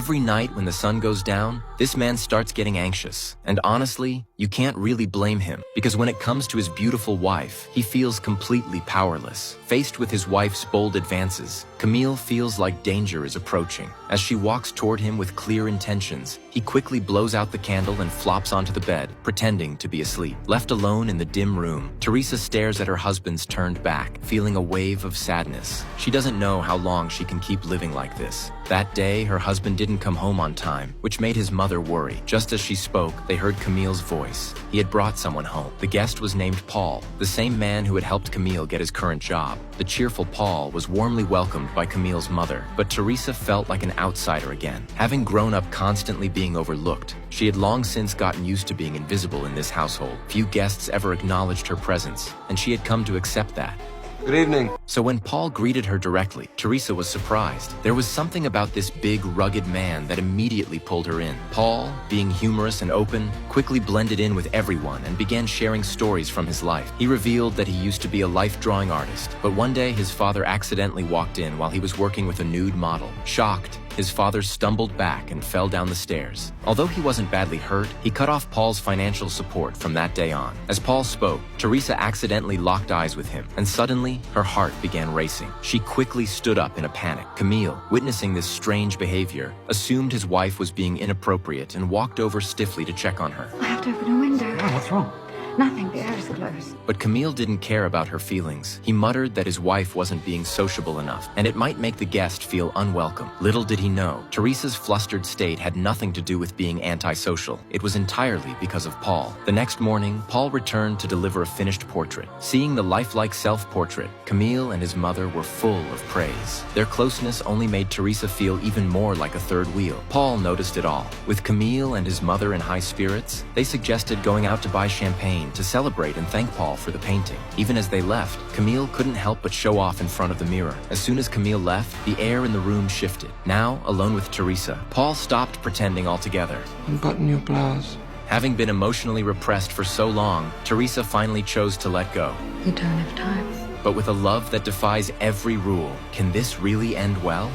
Every night when the sun goes down, this man starts getting anxious. And honestly, you can't really blame him, because when it comes to his beautiful wife, he feels completely powerless. Faced with his wife's bold advances, Camille feels like danger is approaching. As she walks toward him with clear intentions, he quickly blows out the candle and flops onto the bed, pretending to be asleep. Left alone in the dim room, Teresa stares at her husband's turned back, feeling a wave of sadness. She doesn't know how long she can keep living like this. That day, her husband didn't come home on time, which made his mother worry. Just as she spoke, they heard Camille's voice. He had brought someone home. The guest was named Paul, the same man who had helped Camille get his current job. The cheerful Paul was warmly welcomed by Camille's mother, but Teresa felt like an outsider again. Having grown up constantly being overlooked, she had long since gotten used to being invisible in this household. Few guests ever acknowledged her presence, and she had come to accept that. Good evening. So when Paul greeted her directly, Teresa was surprised. There was something about this big, rugged man that immediately pulled her in. Paul, being humorous and open, quickly blended in with everyone and began sharing stories from his life. He revealed that he used to be a life drawing artist, but one day his father accidentally walked in while he was working with a nude model. Shocked, his father stumbled back and fell down the stairs. Although he wasn't badly hurt, he cut off Paul's financial support from that day on. As Paul spoke, Teresa accidentally locked eyes with him, and suddenly, her heart began racing. She quickly stood up in a panic. Camille, witnessing this strange behavior, assumed his wife was being inappropriate and walked over stiffly to check on her. I have to open a window. Oh, what's wrong? Nothing, the air is closed. But Camille didn't care about her feelings. He muttered that his wife wasn't being sociable enough, and it might make the guest feel unwelcome. Little did he know, Teresa's flustered state had nothing to do with being antisocial. It was entirely because of Paul. The next morning, Paul returned to deliver a finished portrait. Seeing the lifelike self-portrait, Camille and his mother were full of praise. Their closeness only made Teresa feel even more like a third wheel. Paul noticed it all. With Camille and his mother in high spirits, they suggested going out to buy champagne to celebrate and thank Paul for the painting. Even as they left, Camille couldn't help but show off in front of the mirror. As soon as Camille left, the air in the room shifted. Now, alone with Teresa, Paul stopped pretending altogether. Unbutton your blouse. Having been emotionally repressed for so long, Teresa finally chose to let go. You don't have time. But with a love that defies every rule, can this really end well?